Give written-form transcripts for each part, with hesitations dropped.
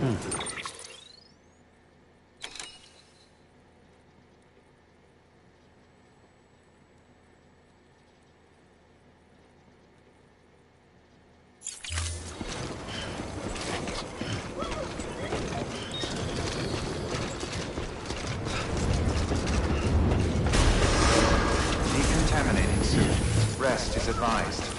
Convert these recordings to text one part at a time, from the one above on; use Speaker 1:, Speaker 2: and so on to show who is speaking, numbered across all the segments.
Speaker 1: Decontaminating, sir. Rest is advised.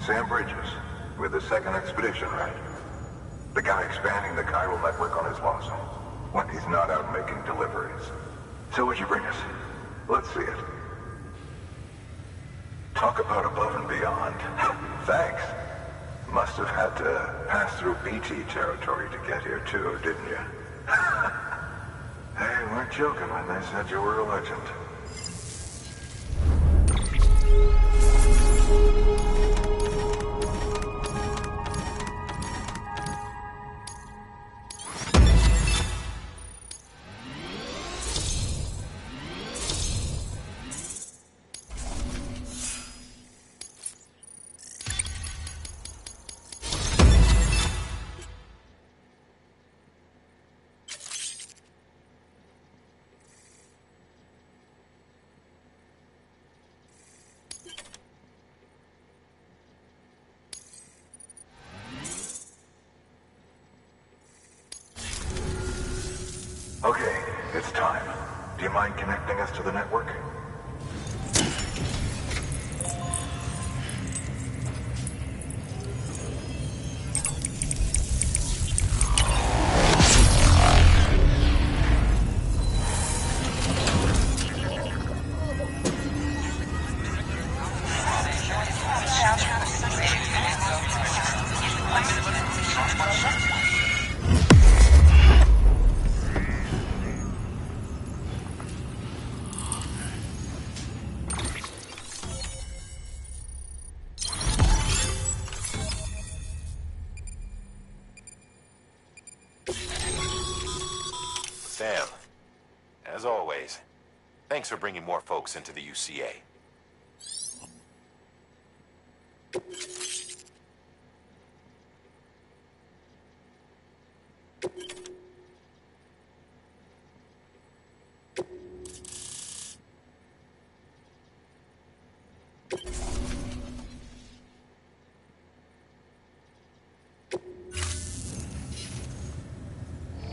Speaker 2: Sam Bridges, with the second expedition, right? The guy expanding the chiral network on his lonesome, when he's not out making deliveries. So what'd you bring us? Let's see it. Talk about above and beyond. Thanks. Must have had to pass through BT territory to get here too, didn't you? They weren't joking when they said you were a legend. Okay, it's time. Do you mind connecting us to the network?
Speaker 3: Sam, as always, thanks for bringing more folks into the UCA.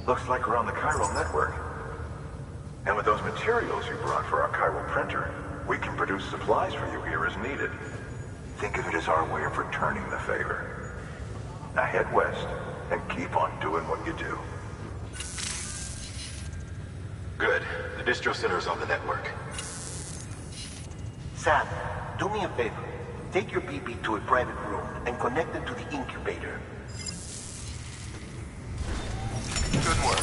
Speaker 2: Looks like we're on the chiral network. And with those materials you brought for our chiral printer, we can produce supplies for you here as needed. Think of it as our way of returning the favor. Now head west and keep on doing what you do.
Speaker 4: Good. The distro center is on the network.
Speaker 5: Sam, do me a favor. Take your BB to a private room and connect it to the incubator.
Speaker 3: Good work.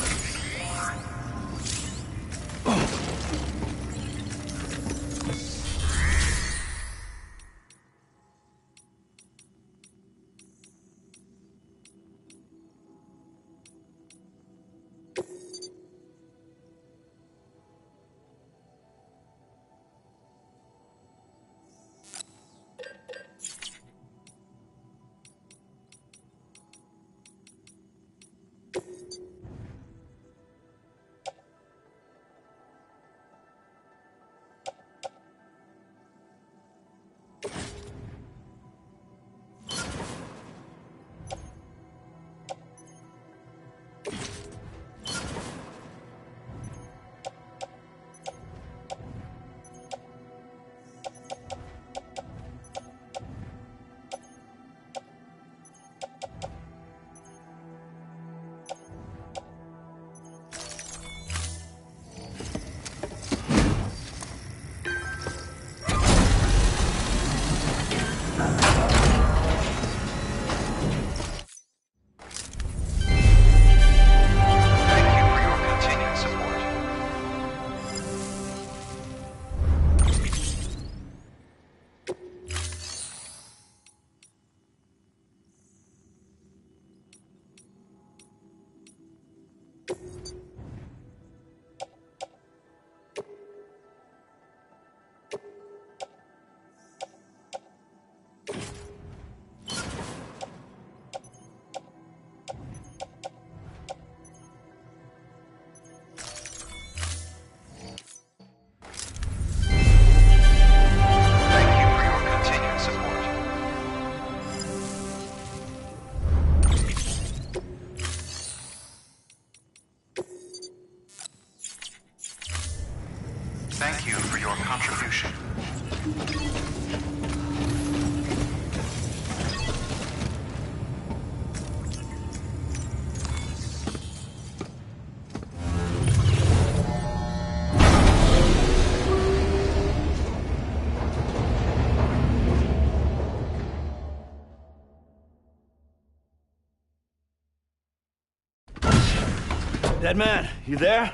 Speaker 6: Dead man, you there?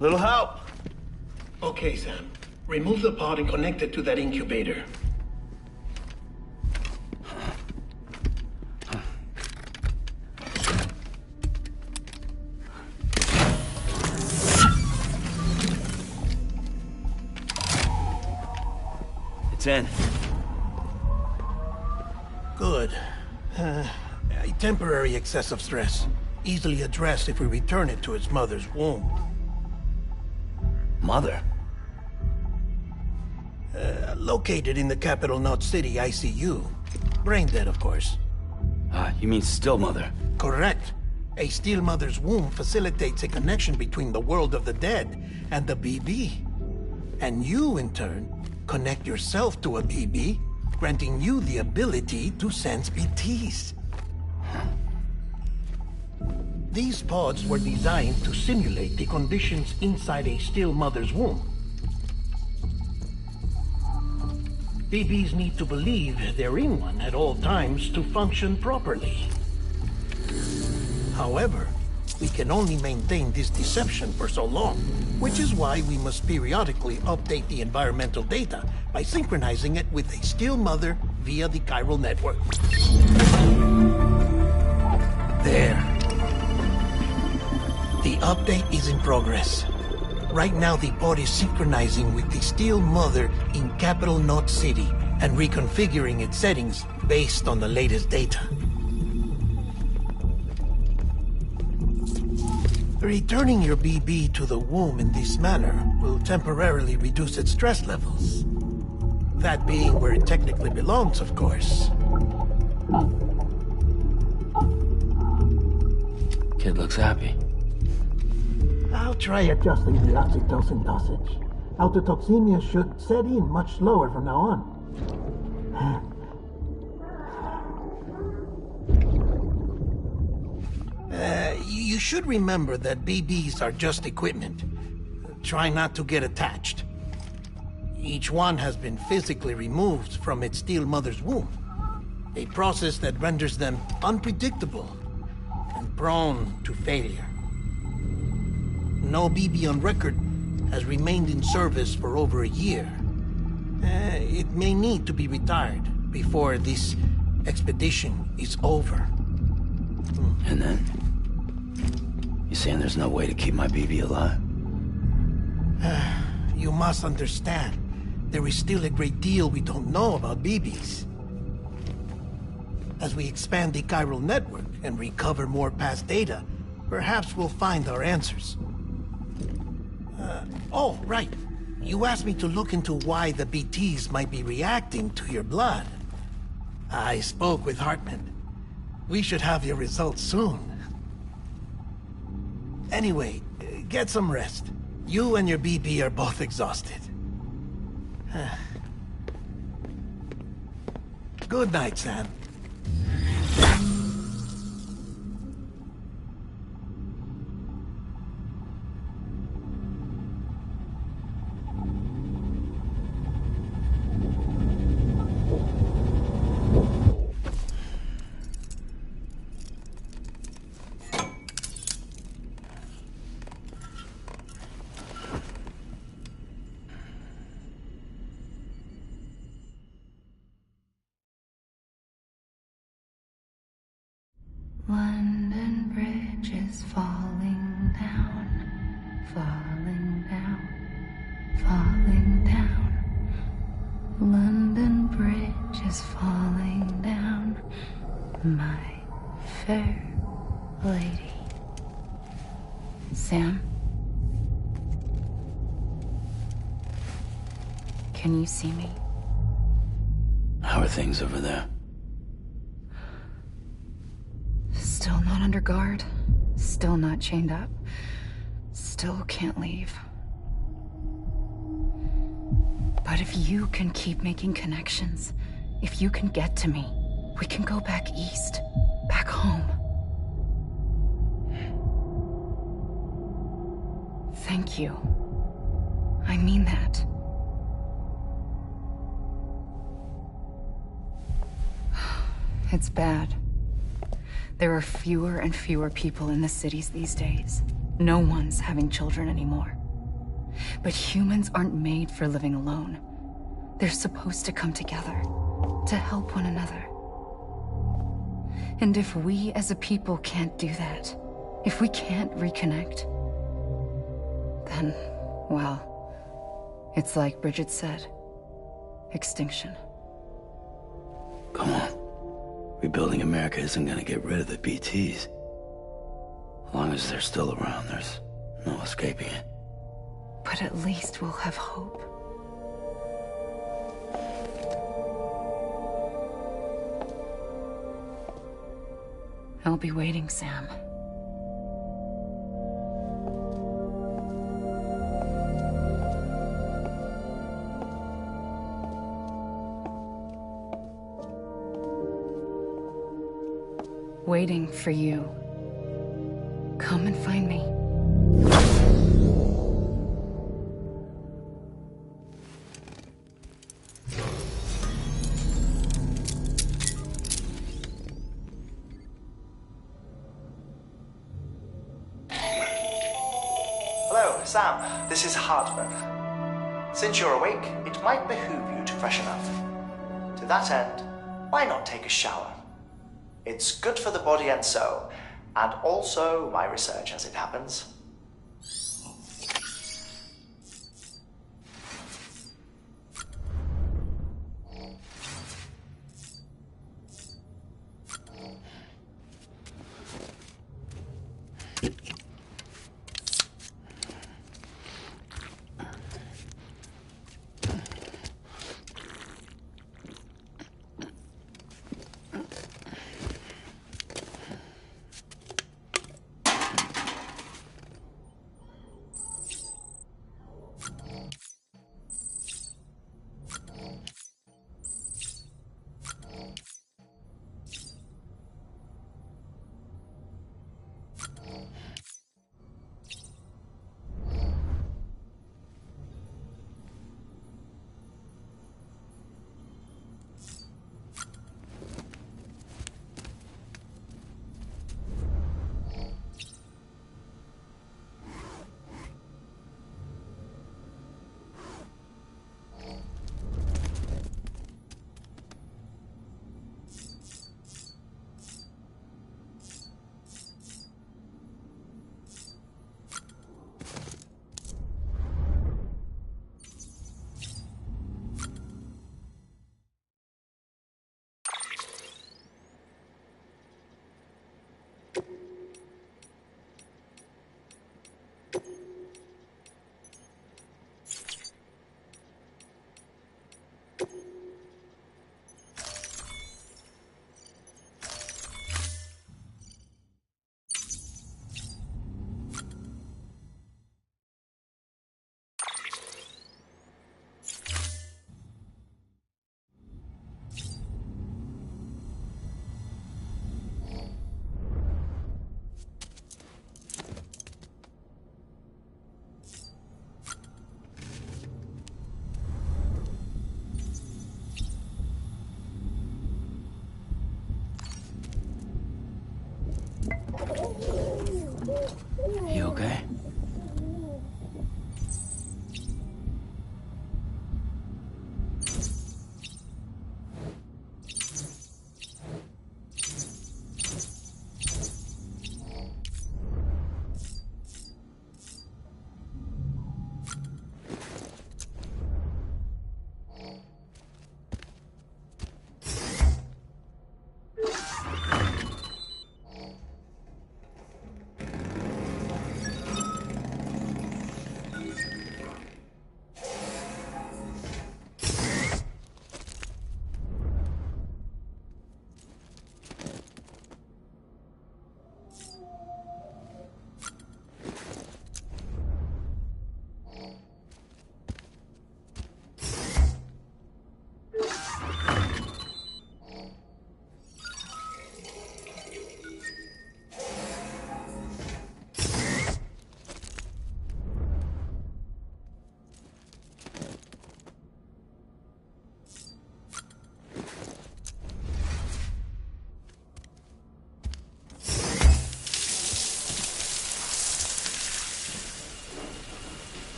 Speaker 6: Little help?
Speaker 5: Okay, Sam. Remove the pod and connect it to that incubator.
Speaker 6: It's in.
Speaker 5: Good. A temporary excessive stress. Easily addressed if we return it to its mother's womb.
Speaker 6: Mother?
Speaker 5: Located in the capital Knot City ICU. Brain dead, of course.
Speaker 6: You mean still mother?
Speaker 5: Correct. A still mother's womb facilitates a connection between the world of the dead and the BB. And you, in turn, connect yourself to a BB, granting you the ability to sense BTs. These pods were designed to simulate the conditions inside a still mother's womb. BBs need to believe they're in one at all times to function properly. However, we can only maintain this deception for so long, which is why we must periodically update the environmental data by synchronizing it with a still mother via the chiral network. There. The update is in progress. Right now, the pod is synchronizing with the still mother in capital Knot City and reconfiguring its settings based on the latest data. Returning your BB to the womb in this manner will temporarily reduce its stress levels. That being where it technically belongs, of course.
Speaker 6: Kid looks happy.
Speaker 5: I'll try adjusting the oxytocin dosage. Autotoxemia should set in much slower from now on. You should remember that BBs are just equipment. Try not to get attached. Each one has been physically removed from its still mother's womb. A process that renders them unpredictable and prone to failure. No BB on record has remained in service for over a year. It may need to be retired before this expedition is over.
Speaker 6: And then? You saying there's no way to keep my BB alive?
Speaker 5: You must understand, there is still a great deal we don't know about BBs. As we expand the chiral network and recover more past data, perhaps we'll find our answers. Oh, right. You asked me to look into why the BTs might be reacting to your blood. I spoke with Hartman. We should have your results soon. Anyway, get some rest. You and your BB are both exhausted. Good night, Sam.
Speaker 7: London Bridge is falling down, falling down, falling down. London Bridge is falling down, my fair lady. Sam? Can you see me?
Speaker 6: How are things over there?
Speaker 7: Still not under guard. Still not chained up. Still can't leave. But if you can keep making connections, if you can get to me, we can go back east, back home. Thank you. I mean that. It's bad. There are fewer and fewer people in the cities these days. No one's having children anymore. But humans aren't made for living alone. They're supposed to come together, to help one another. And if we as a people can't do that, if we can't reconnect, then, well, it's like Bridget said, extinction.
Speaker 6: Come on. Rebuilding America isn't gonna get rid of the BTs. As long as they're still around, there's no escaping it.
Speaker 7: But at least we'll have hope. I'll be waiting, Sam. Waiting for you. Come and find me.
Speaker 8: Hello, Sam. This is Hartman. Since you're awake, it might behoove you to freshen up. To that end, why not take a shower? It's good for the body and soul, and also my research as it happens.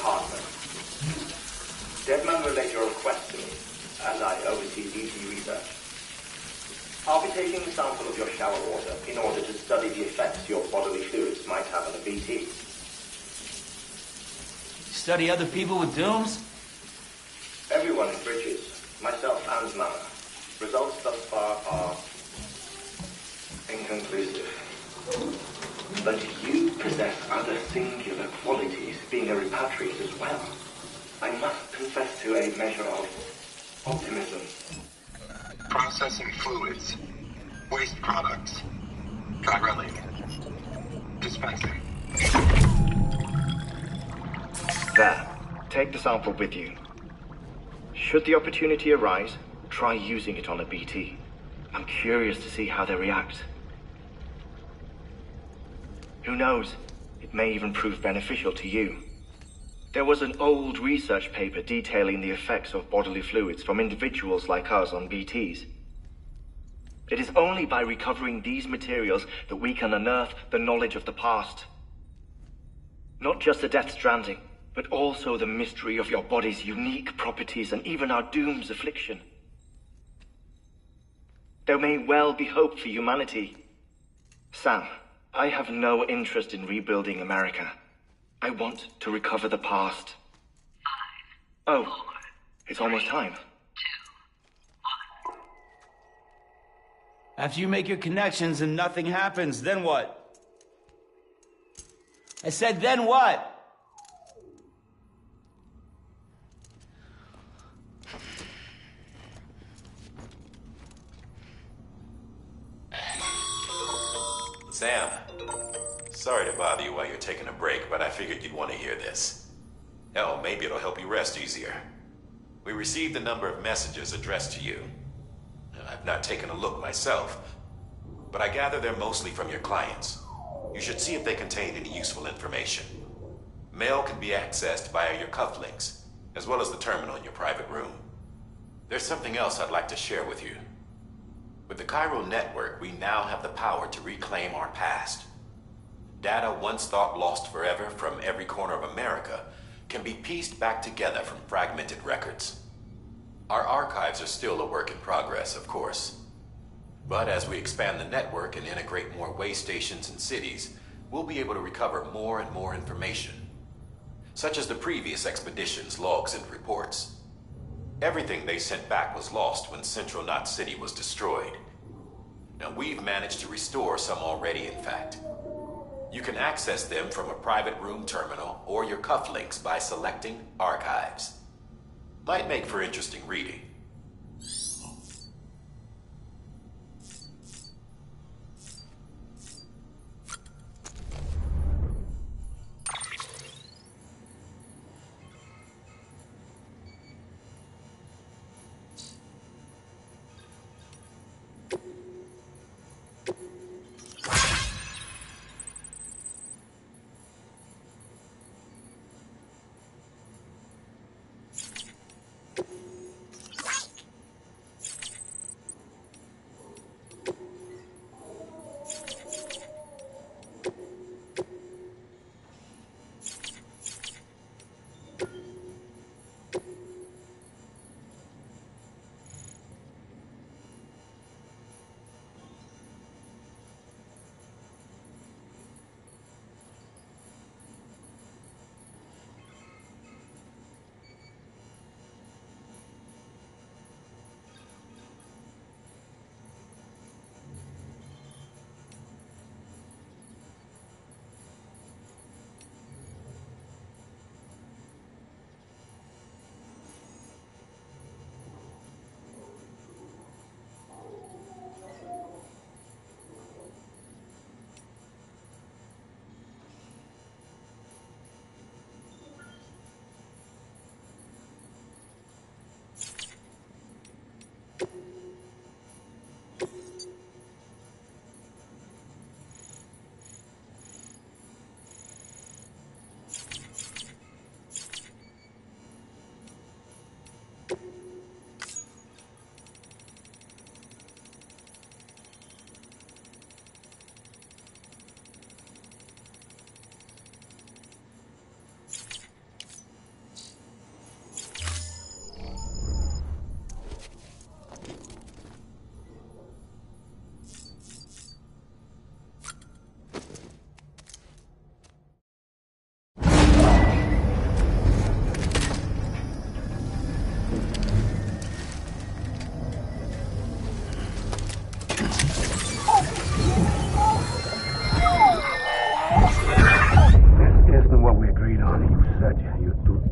Speaker 9: Hartman. Deadman relayed your request to me, as I oversee BT research. I'll be taking a sample of your shower water in order to study the effects your bodily fluids might have on a BT.
Speaker 10: Study other people with dooms?
Speaker 9: Everyone in Bridges, myself and Mama. Results thus far are inconclusive. But you possess other singular qualities, being a repatriate as well. I must confess to a measure of optimism.
Speaker 2: Processing fluids. Waste products. Drilling. Dispensing.
Speaker 9: There. Take the sample with you. Should the opportunity arise, try using it on a BT. I'm curious to see how they react. Who knows? It may even prove beneficial to you. There was an old research paper detailing the effects of bodily fluids from individuals like us on BTs. It is only by recovering these materials that we can unearth the knowledge of the past. Not just the Death Stranding, but also the mystery of your body's unique properties and even our doom's affliction. There may well be hope for humanity. Sam, I have no interest in rebuilding America. I want to recover the past. 5, 4, it's almost time. 2, 1.
Speaker 10: After you make your connections and nothing happens, then what? I said, then what?
Speaker 3: Sam, sorry to bother you while you're taking a break, but I figured you'd want to hear this. Hell, maybe it'll help you rest easier. We received a number of messages addressed to you. I've not taken a look myself, but I gather they're mostly from your clients. You should see if they contain any useful information. Mail can be accessed via your cufflinks, as well as the terminal in your private room. There's something else I'd like to share with you. With the Cairo network, we now have the power to reclaim our past. Data once thought lost forever from every corner of America can be pieced back together from fragmented records. Our archives are still a work in progress, of course. But as we expand the network and integrate more way stations and cities, we'll be able to recover more and more information, such as the previous expedition's logs and reports. Everything they sent back was lost when Central Knot City was destroyed. Now we've managed to restore some already, in fact. You can access them from a private room terminal or your cufflinks by selecting Archives. Might make for interesting reading.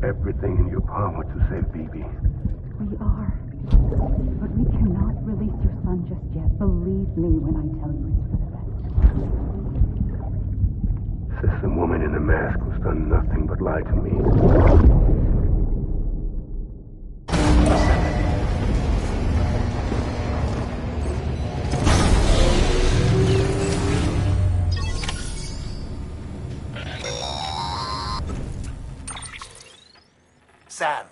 Speaker 11: everything in your power to save Bibi.
Speaker 12: We are. But we cannot release your son just yet. Believe me when I tell you it's for the best.
Speaker 11: Says the woman in the mask who's done nothing but lie to me.
Speaker 5: Sam,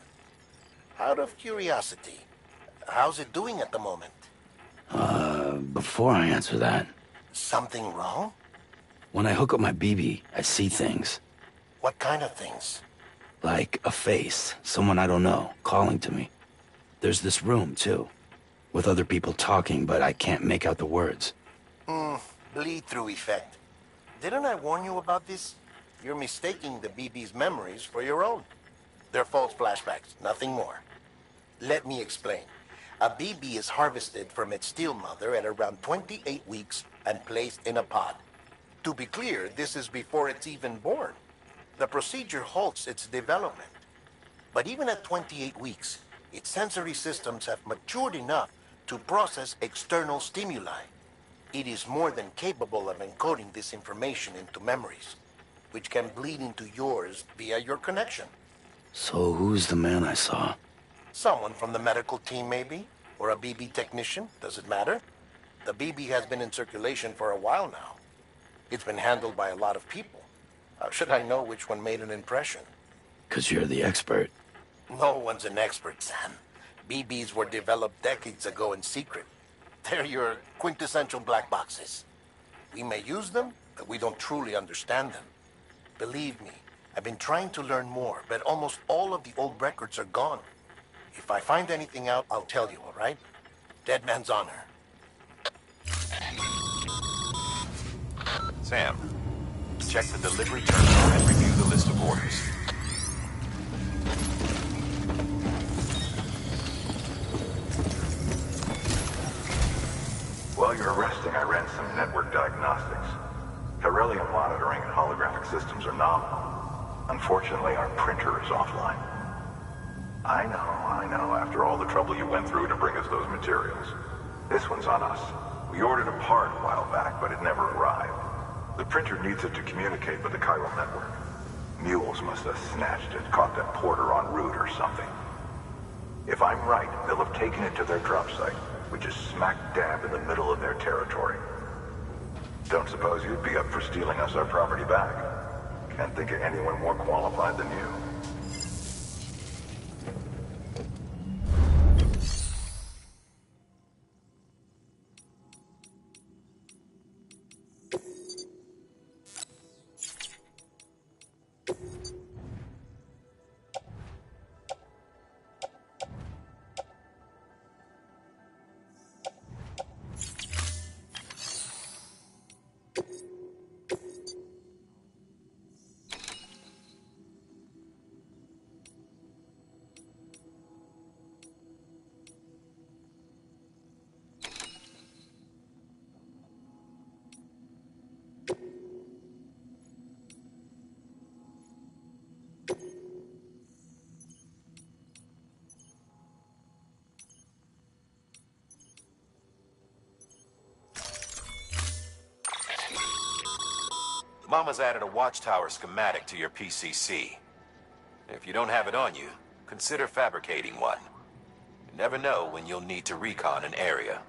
Speaker 5: out of curiosity, how's it doing at the moment?
Speaker 6: Before I answer that,
Speaker 5: Something wrong?
Speaker 6: when I hook up my BB, I see things.
Speaker 5: What kind of things?
Speaker 6: Like a face, someone I don't know, calling to me. There's this room, too, with other people talking, but I can't make out the words.
Speaker 5: Bleed-through effect. Didn't I warn you about this? You're mistaking the BB's memories for your own. They're false flashbacks, nothing more. Let me explain. A BB is harvested from its steel mother at around 28 weeks and placed in a pod. To be clear, this is before it's even born. The procedure halts its development. But even at 28 weeks, its sensory systems have matured enough to process external stimuli. It is more than capable of encoding this information into memories, which can bleed into yours via your connection.
Speaker 6: So who's the man I saw?
Speaker 5: Someone from the medical team, maybe? Or a BB technician? Does it matter? The BB has been in circulation for a while now. It's been handled by a lot of people. How should I know which one made an impression?
Speaker 6: 'Cause you're the expert.
Speaker 5: No one's an expert, Sam. BBs were developed decades ago in secret. They're your quintessential black boxes. We may use them, but we don't truly understand them. Believe me, I've been trying to learn more, but almost all of the old records are gone. If I find anything out, I'll tell you, all right? Dead man's honor.
Speaker 3: Sam, check the delivery terminal and review the list of orders.
Speaker 2: While you're resting, I ran some network diagnostics. Beryllium monitoring and holographic systems are nominal. Unfortunately, our printer is offline. I know, after all the trouble you went through to bring us those materials. This one's on us. We ordered a part a while back, but it never arrived. The printer needs it to communicate with the chiral network. Mules must have snatched it, caught that porter en route or something. If I'm right, they'll have taken it to their drop site, which is smack dab in the middle of their territory. Don't suppose you'd be up for stealing us our property back? Can't think of anyone more qualified than you.
Speaker 3: Mama's added a watchtower schematic to your PCC. If you don't have it on you, consider fabricating one. You never know when you'll need to recon an area.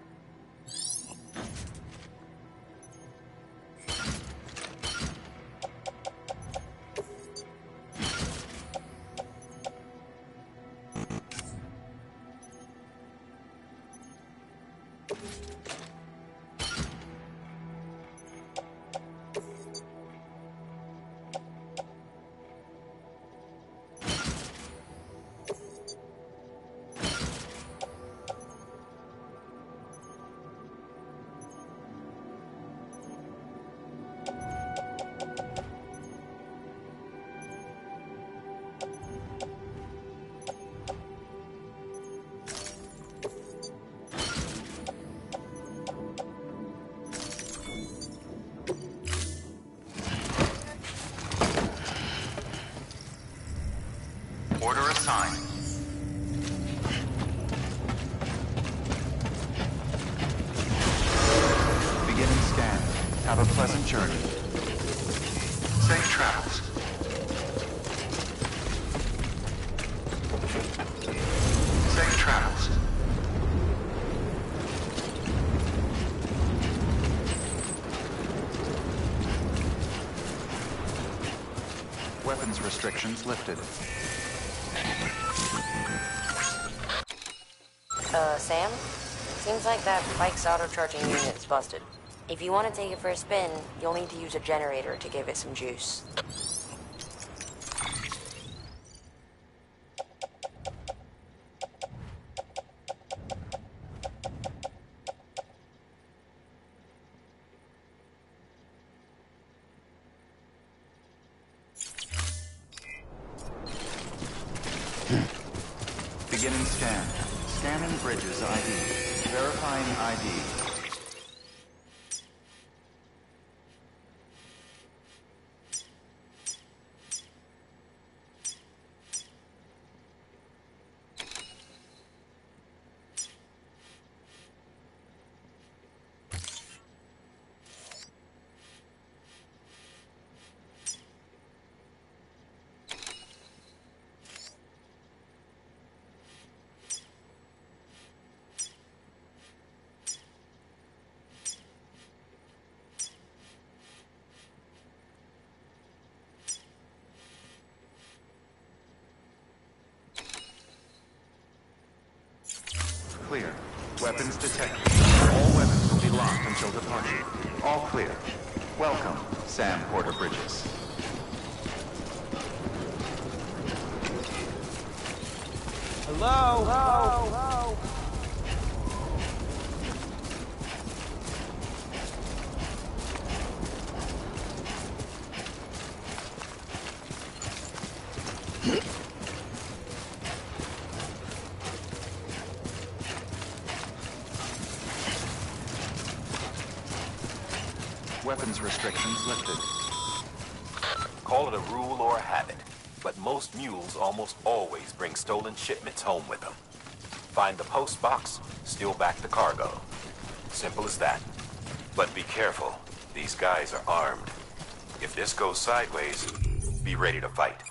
Speaker 1: Order assigned. Beginning scan. Have a pleasant journey. Safe travels. Safe travels. Weapons restrictions lifted.
Speaker 13: Sam? Seems like that bike's auto-charging unit's busted. If you want to take it for a spin, you'll need to use a generator to give it some juice.
Speaker 1: Beginning scan. Scanning Bridges ID. Verifying ID. Clear. Weapons detected. All weapons will be locked until departure. All clear. Welcome, Sam Porter Bridges.
Speaker 10: Hello? Hello? Hello?
Speaker 1: Weapons restrictions lifted.
Speaker 4: Call it a rule or a habit, but most mules almost always bring stolen shipments home with them. Find the post box, steal back the cargo. Simple as that. But be careful. These guys are armed. If this goes sideways, be ready to fight.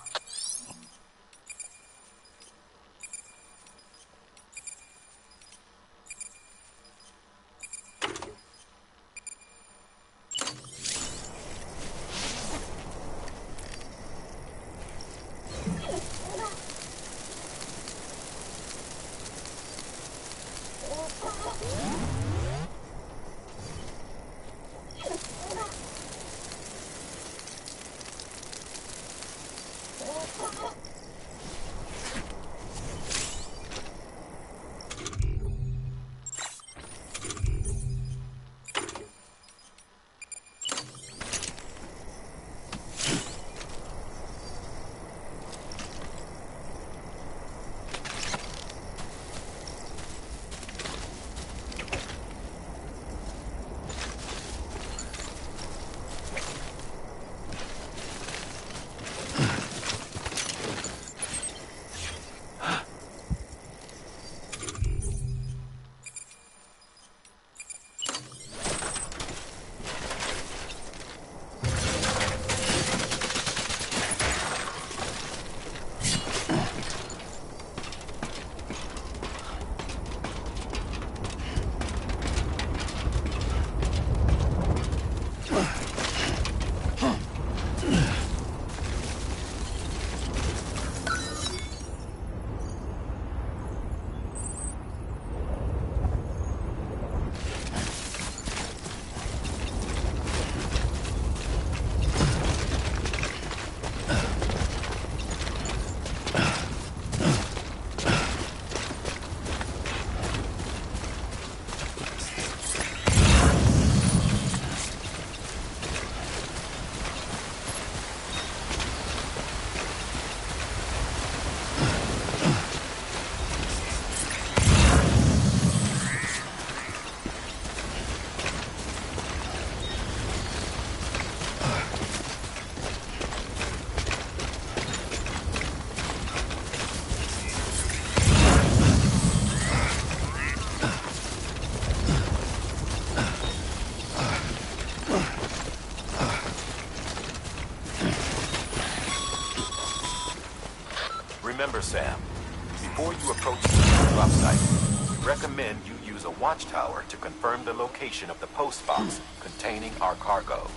Speaker 4: Remember, Sam, before you approach the mule drop site, we recommend you use a watchtower to confirm the location of the post box containing our cargo.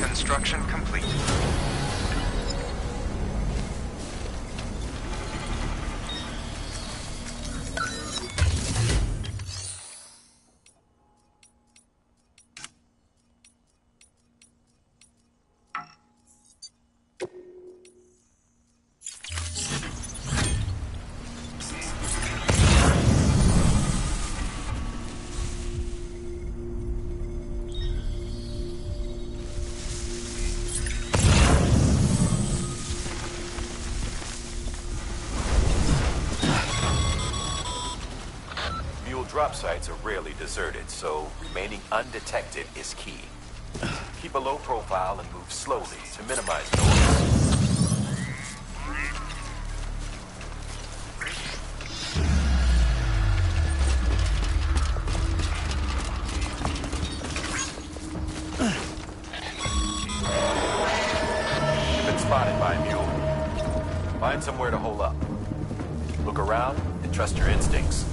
Speaker 1: Construction complete.
Speaker 4: Drop sites are rarely deserted, so remaining undetected is key. Keep a low profile and move slowly to minimize noise. You've been spotted by a mule. Find somewhere to hole up. Look around and trust your instincts.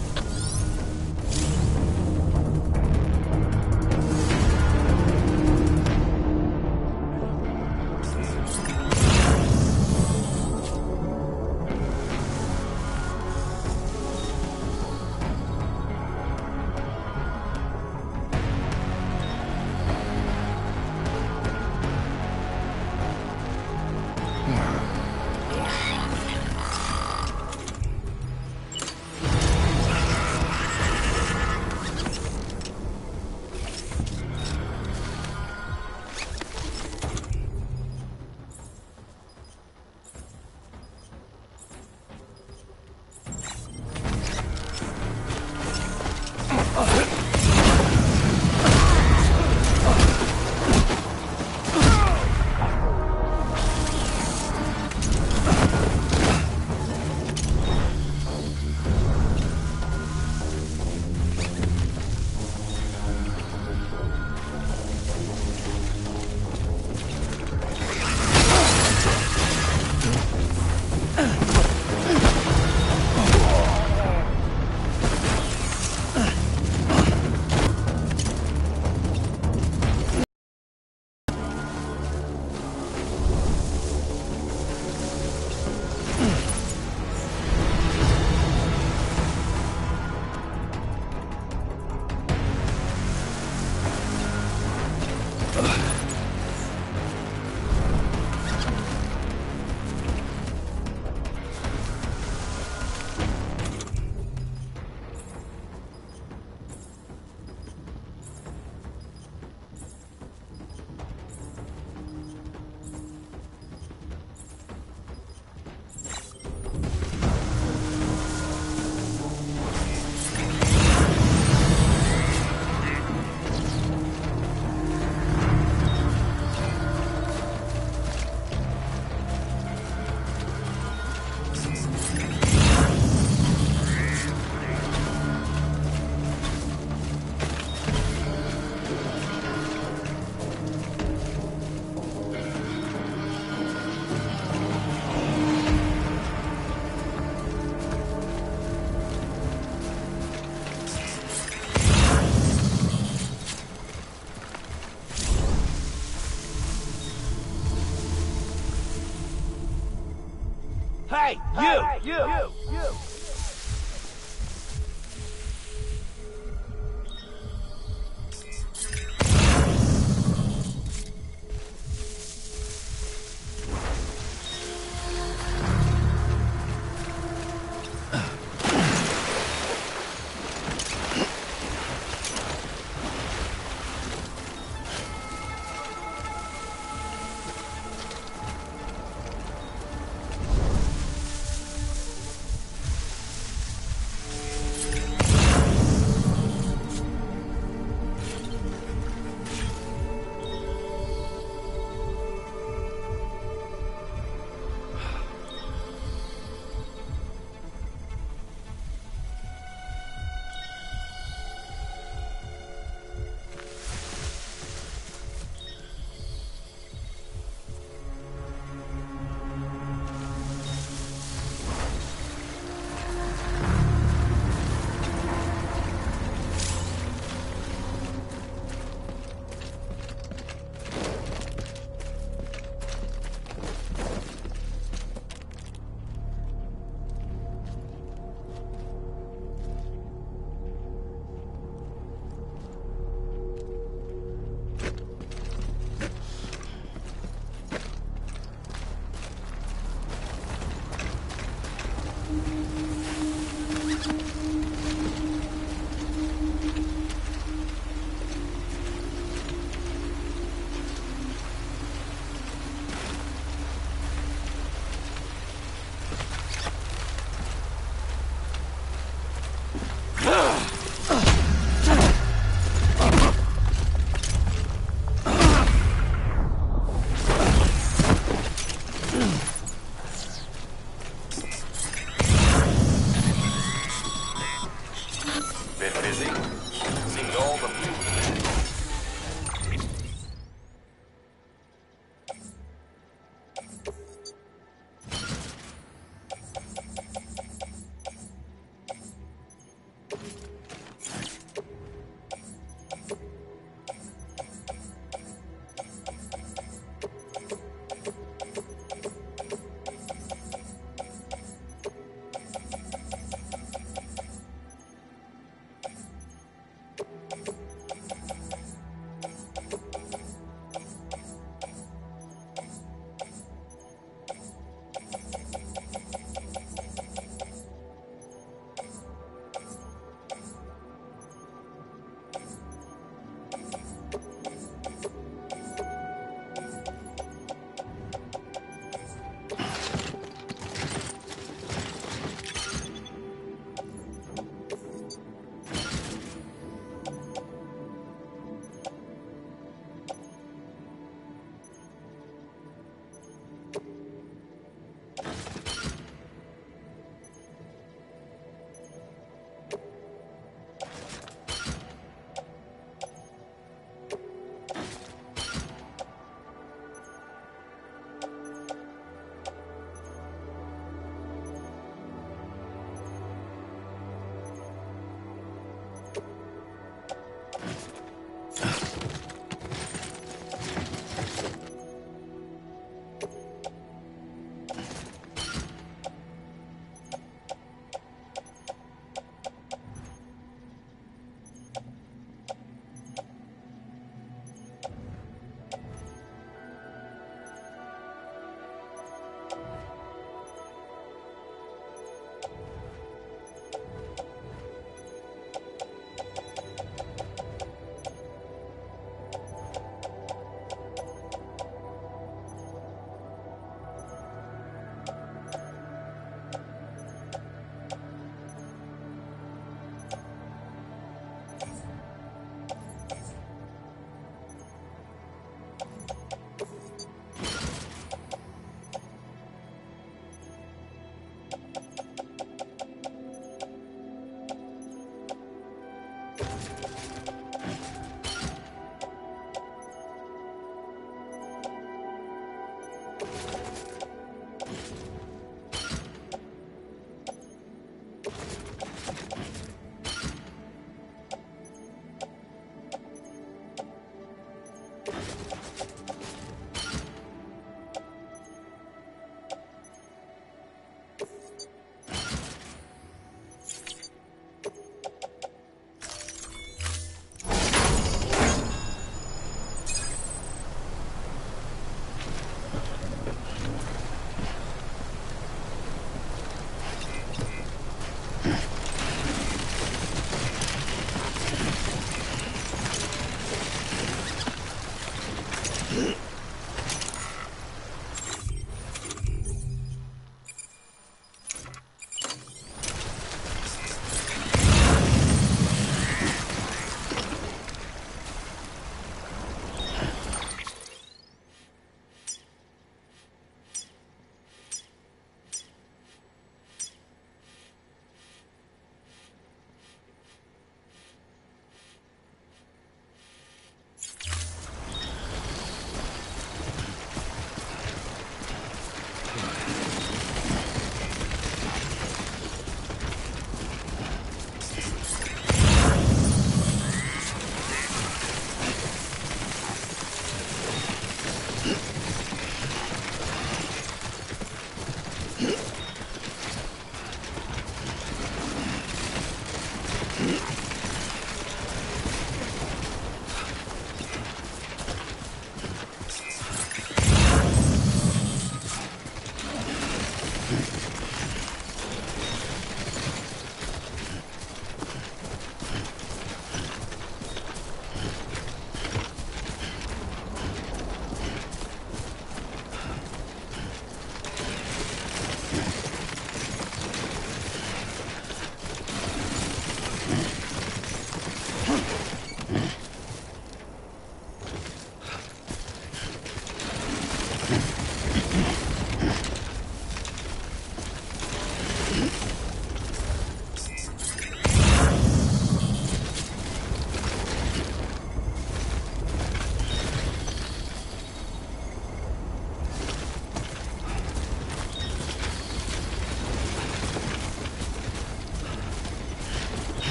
Speaker 10: Hey, you!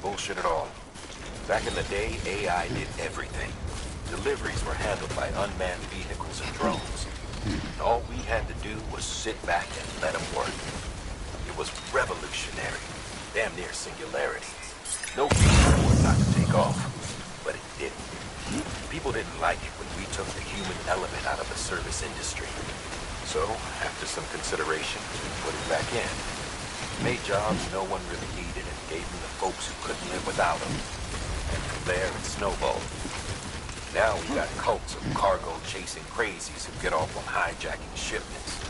Speaker 4: Bullshit at all. Back in the day, AI did everything. Deliveries were handled by unmanned vehicles and drones. And all we had to do was sit back and let them work. It was revolutionary. damn near singularity. No reason for it not to take off, but it didn't. People didn't like it when we took the human element out of the service industry. So, after some consideration, we put it back in. Made jobs no one really needed and gave them to folks who couldn't live without them. And from there, it snowballed. Now we got cults of cargo-chasing crazies who get off on hijacking shipments.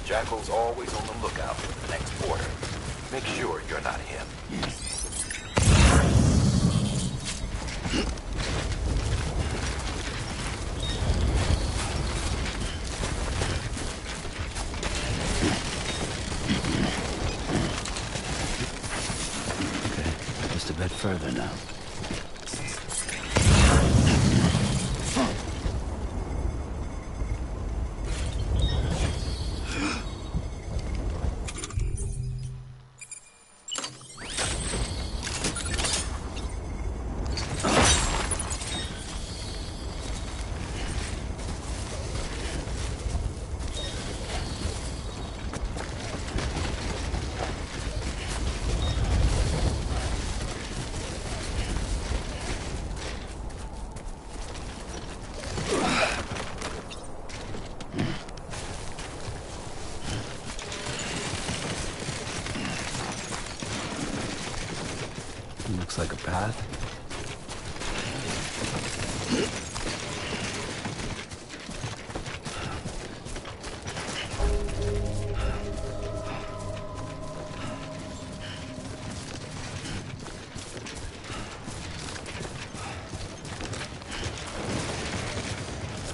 Speaker 4: Jackal's always on the lookout for the next order. Make sure you're not him.
Speaker 6: Okay, just a bit further now. Looks like a path.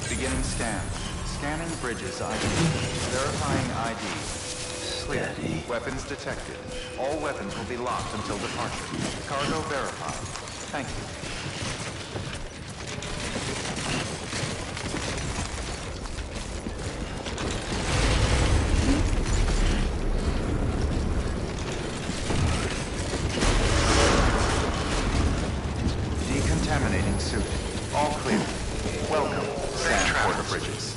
Speaker 1: Beginning scan. Scanning bridges ID. Verifying ID. Clear.
Speaker 6: Steady.
Speaker 1: Weapons detected. All weapons will be locked until departure. Cargo verified. Thank you. Decontaminating suit. All clear. Welcome, Sam Porter Bridges.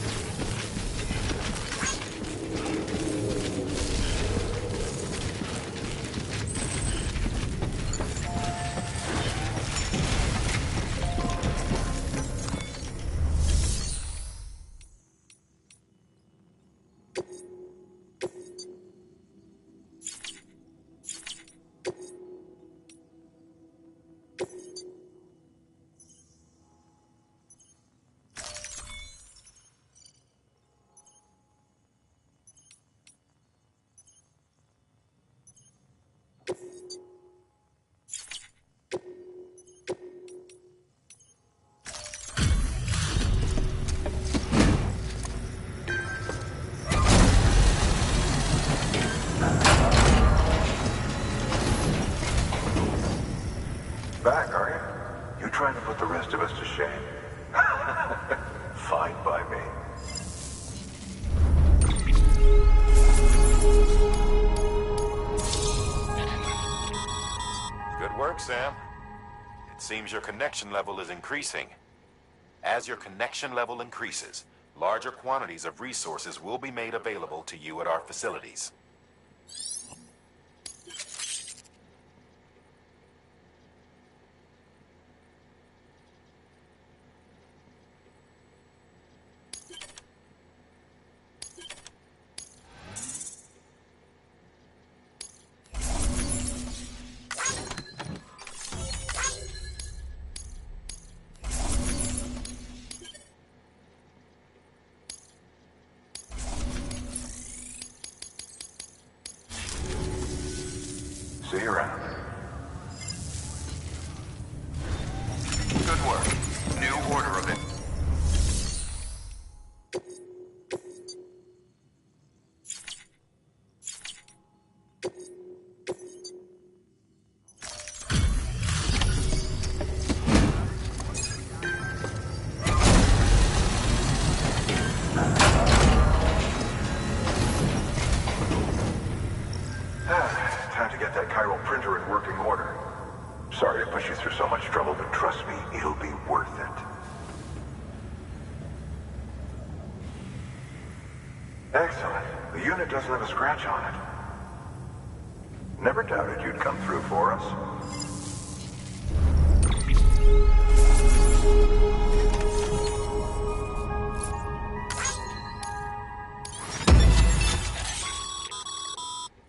Speaker 2: Back, are you? You trying to put the rest of us to shame? Fine by me.
Speaker 4: Good work, Sam. It seems your connection level is increasing. As your connection level increases, larger quantities of resources will be made available to you at our facilities.
Speaker 2: See you around.
Speaker 1: Good work. New order of it.
Speaker 2: Time to get that chiral printer in working order. Sorry to put you through so much trouble, but trust me, it'll be worth it. Excellent. The unit doesn't have a scratch on it. Never doubted you'd come through for us.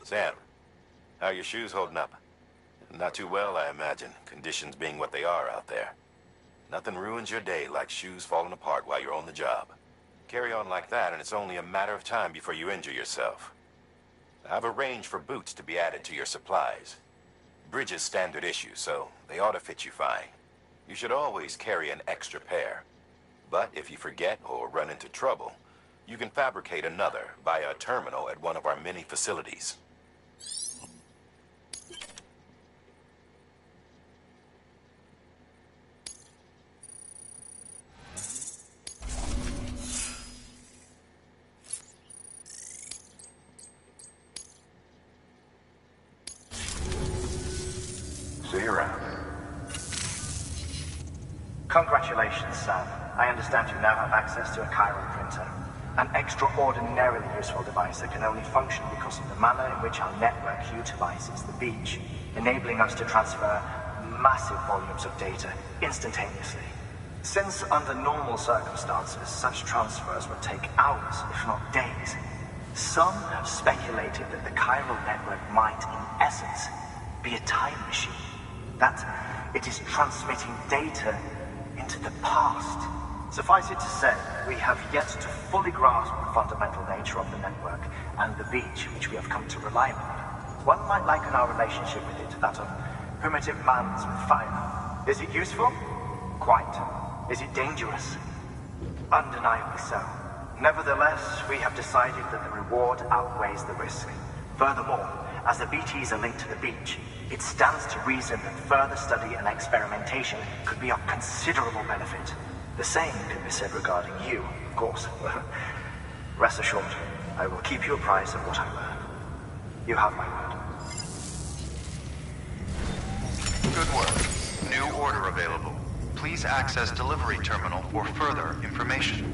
Speaker 3: Sam, how are your shoes holding up? Not too well, I imagine, conditions being what they are out there. Nothing ruins your day like shoes falling apart while you're on the job. Carry on like that, and it's only a matter of time before you injure yourself. I've arranged for boots to be added to your supplies. Bridges standard issue, so they ought to fit you fine. You should always carry an extra pair. But if you forget or run into trouble, you can fabricate another via a terminal at one of our many facilities.
Speaker 2: See you around.
Speaker 14: Congratulations, Sam. I understand you now have access to a chiral printer. An extraordinarily useful device that can only function because of the manner in which our network utilizes the beach, enabling us to transfer massive volumes of data instantaneously. Since under normal circumstances, such transfers would take hours, if not days, some have speculated that the chiral network might, in essence, be a time machine. That it is transmitting data into the past. Suffice it to say, we have yet to fully grasp the fundamental nature of the network and the beach which we have come to rely on. One might liken our relationship with it to that of primitive man's with fire. Is it useful? Quite. Is it dangerous? Undeniably so. Nevertheless, we have decided that the reward outweighs the risk. Furthermore, as the BTs are linked to the beach, it stands to reason that further study and experimentation could be of considerable benefit. The same can be said regarding you, of course. Rest assured, I will keep you apprised of what I learn. You have my word.
Speaker 1: Good work. New order available. Please access delivery terminal for further information.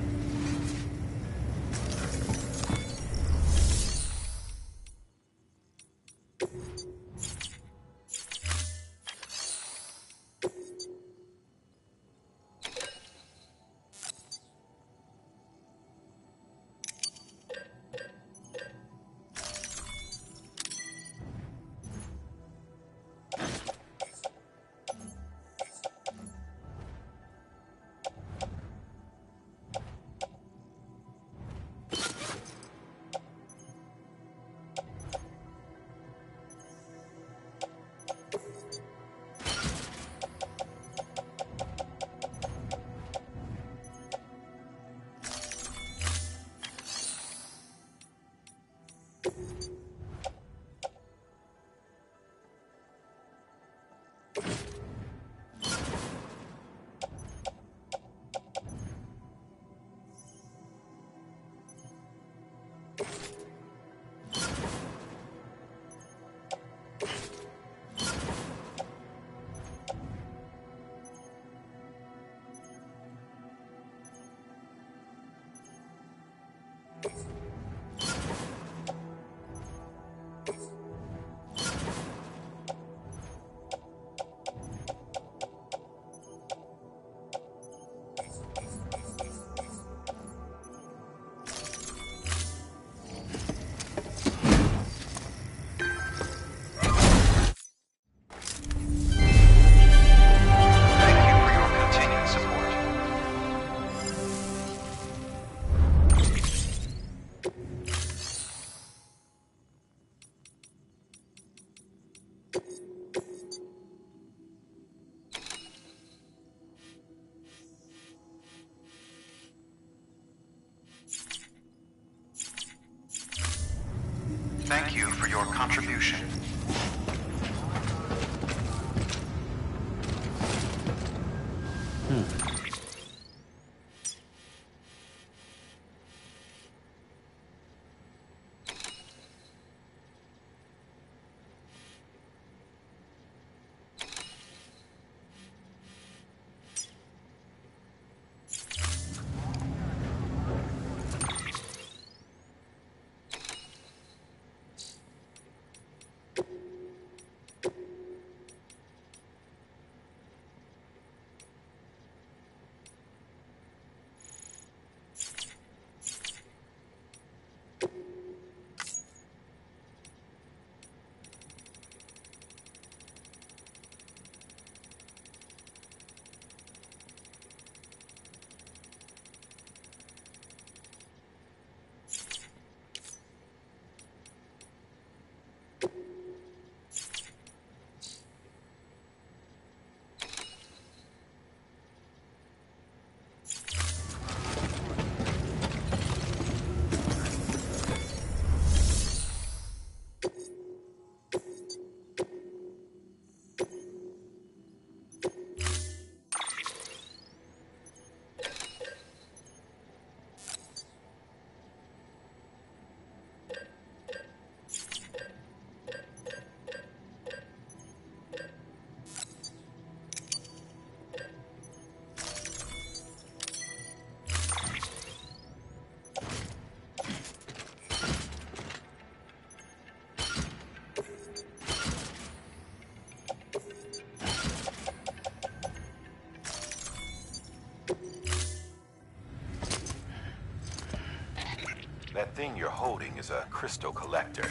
Speaker 1: Thank you for your contribution.
Speaker 4: That thing you're holding is a crystal collector.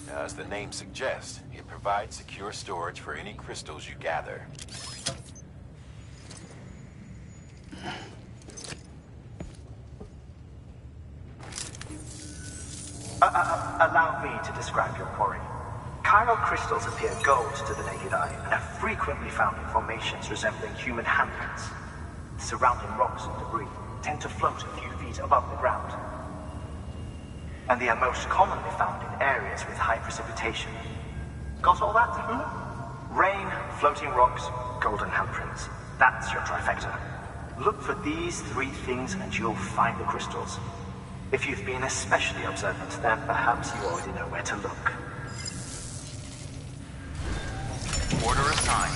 Speaker 4: Now, as the name suggests, it provides secure storage for any crystals you gather.
Speaker 14: Allow me to describe your quarry. Chiral crystals appear gold to the naked eye and are frequently found in formations resembling human handprints. Surrounding rocks and debris tend to float a few feet above the ground. And they are most commonly found in areas with high precipitation. Got all that? Rain, floating rocks, golden handprints. That's your trifecta. Look for these three things and you'll find the crystals. If you've been especially observant, then perhaps you already know where to look.
Speaker 1: Order assigned.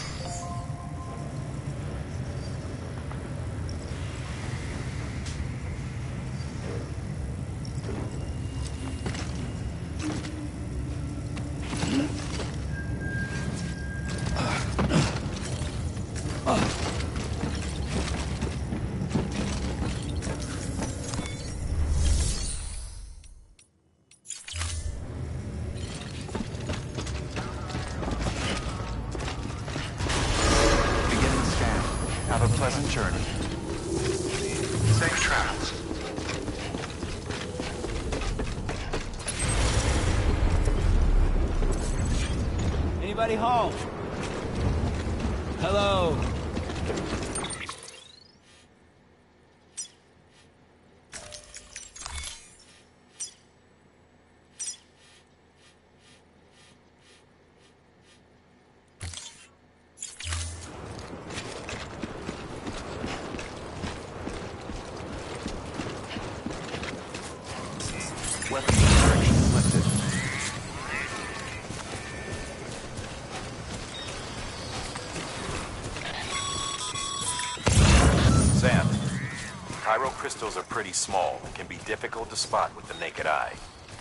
Speaker 1: Have a pleasant journey. Safe travels.
Speaker 10: Anybody home? Hello.
Speaker 1: Weapons restrictions lifted.
Speaker 4: Sam, chiral crystals are pretty small and can be difficult to spot with the naked eye.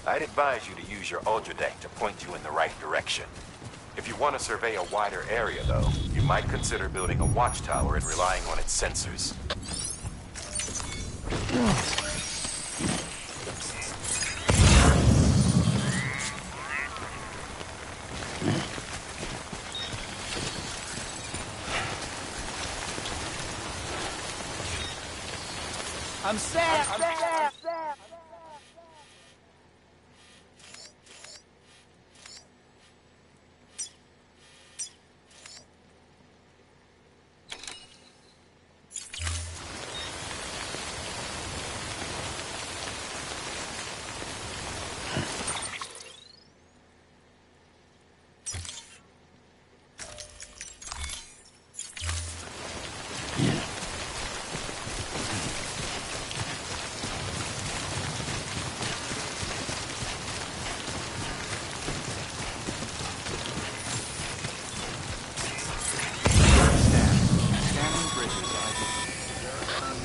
Speaker 4: I'd advise you to use your ultra deck to point you in the right direction. If you want to survey a wider area, though, you might consider building a watchtower and relying on its sensors.
Speaker 10: I'm Sam.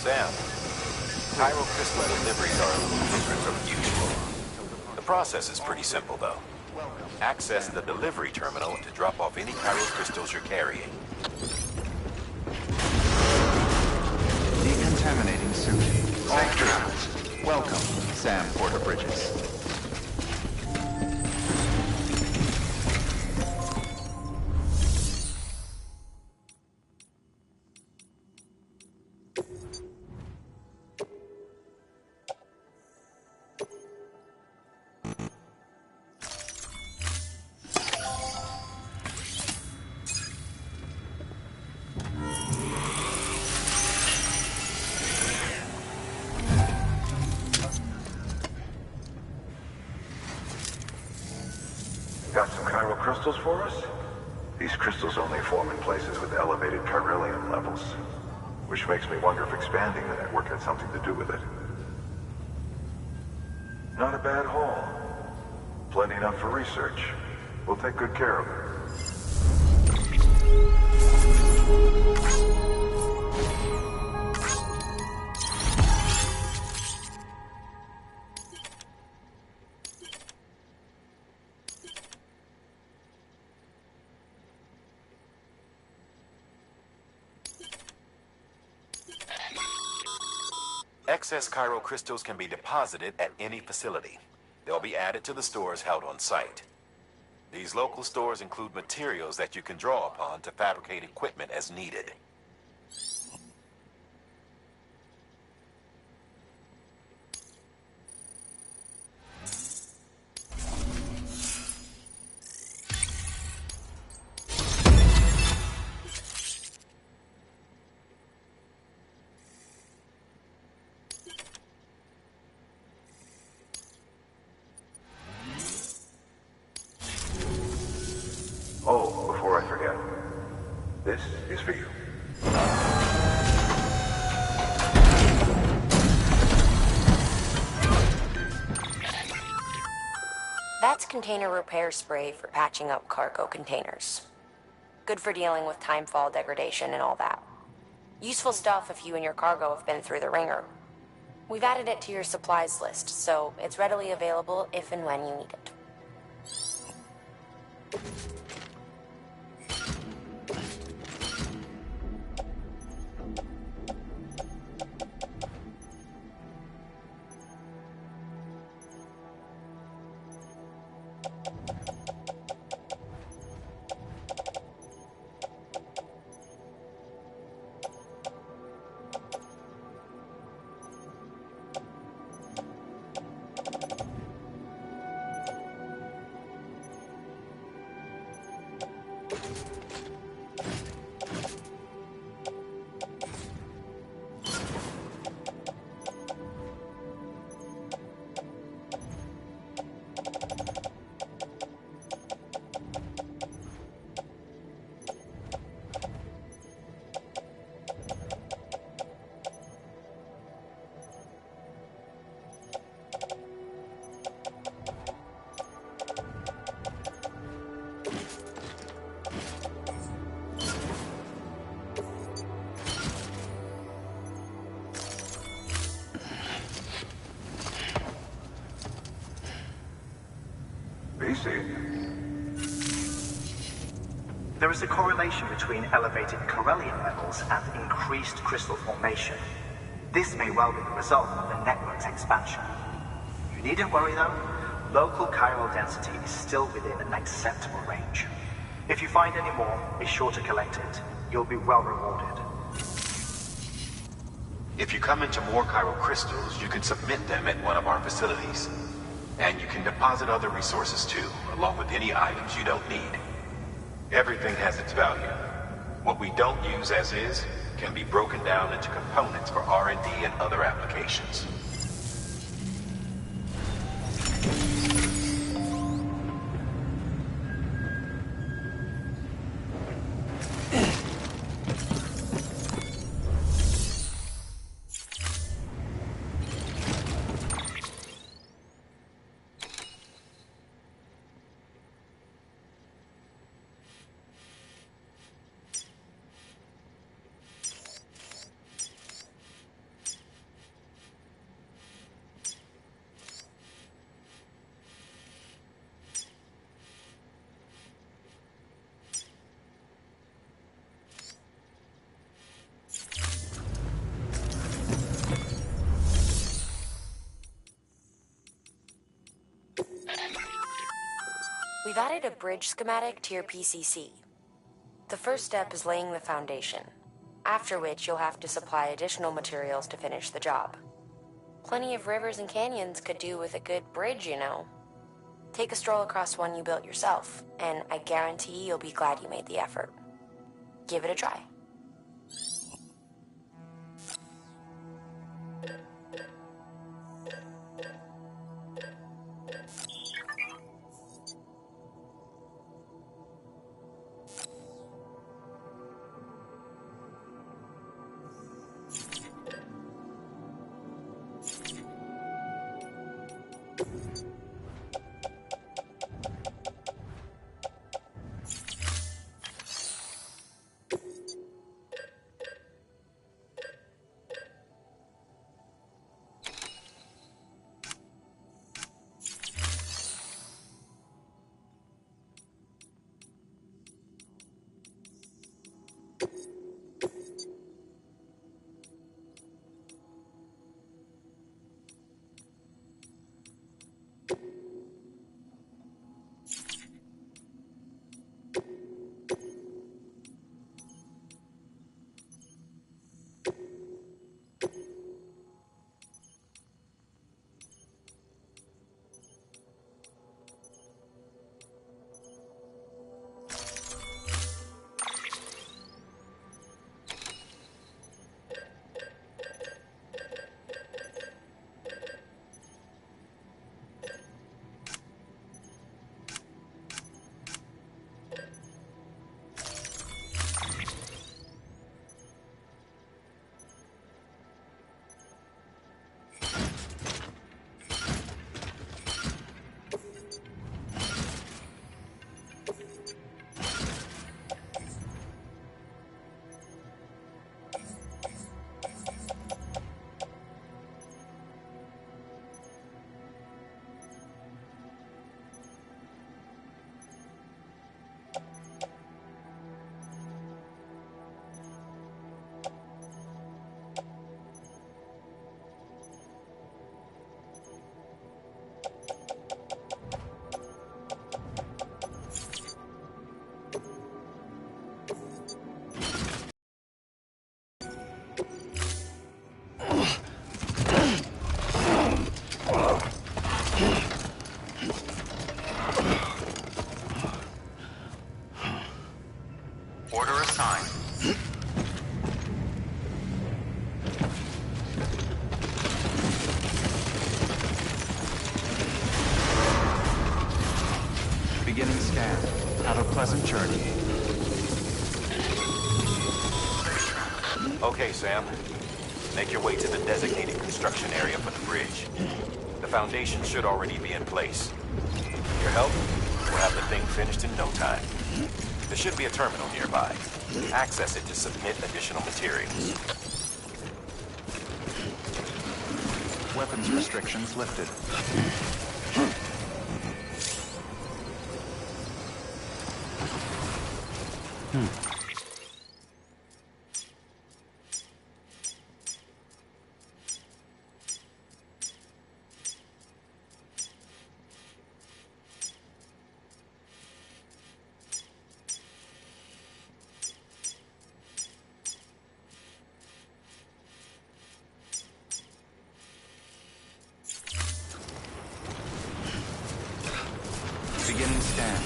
Speaker 4: Sam, chiral crystal deliveries are a little different from usual. The process is pretty simple, though. Access the delivery terminal to drop off any chiral crystals you're carrying.
Speaker 1: Decontaminating suit. Safe travels. Welcome, Sam Porter Bridges.
Speaker 2: Got some chiral crystals for us? These crystals only form in places with elevated chiralium levels, which makes me wonder if expanding the network had something to do with it. Not a bad haul. Plenty enough for research. We'll take good care of it.
Speaker 4: Excess Cairo crystals can be deposited at any facility. They'll be added to the stores held on site. These local stores include materials that you can draw upon to fabricate equipment as needed.
Speaker 2: Oh, before I forget, this is for you.
Speaker 13: That's container repair spray for patching up cargo containers. Good for dealing with timefall degradation and all that. Useful stuff if you and your cargo have been through the ringer. We've added it to your supplies list, so it's readily available if and when you need it.
Speaker 14: There is a correlation between elevated Corellian levels and increased crystal formation. This may well be the result of the network's expansion. You needn't worry though. Local chiral density is still within an acceptable range. If you find any more, be sure to collect it. You'll be well rewarded.
Speaker 4: If you come into more chiral crystals, you can submit them at one of our facilities. And you can deposit other resources too, along with any items you don't need. Everything has its value. What we don't use as is can be broken down into components for R&D and other applications.
Speaker 13: We've added a bridge schematic to your PCC. The first step is laying the foundation, after which you'll have to supply additional materials to finish the job. Plenty of rivers and canyons could do with a good bridge, you know. Take a stroll across one you built yourself, and I guarantee you'll be glad you made the effort. Give it a try.
Speaker 1: Order assigned. Beginning scan. Have a pleasant journey.
Speaker 4: Okay, Sam. Make your way to the designated construction area for the bridge. The foundation should already be in place. With your help, we'll have the thing finished in no time. There should be a terminal nearby. Access it to submit additional materials.
Speaker 1: Weapons restrictions lifted. Beginning scan.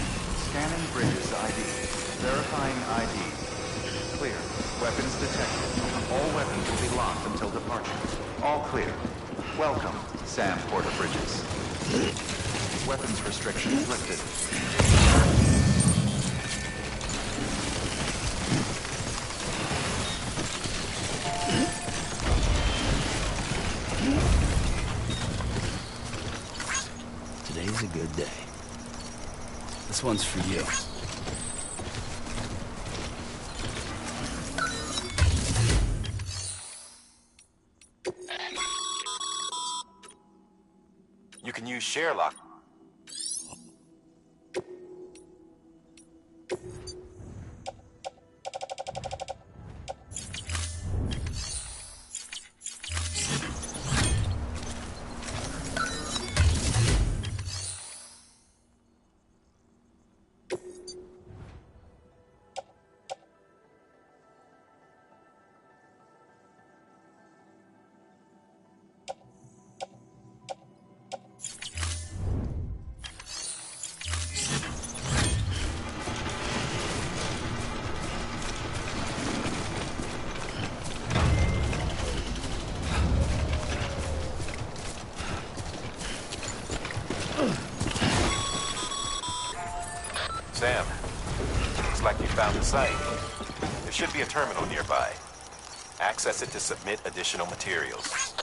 Speaker 1: Scanning bridges ID. Verifying ID. Clear. Weapons detected. All weapons will be locked until departure. All clear. Welcome, Sam Porter Bridges. Weapons restrictions lifted.
Speaker 6: Today's a good day. This one's for you.
Speaker 4: You can use share lock. Sam, looks like you found the site. There should be a terminal nearby. Access it to submit additional materials.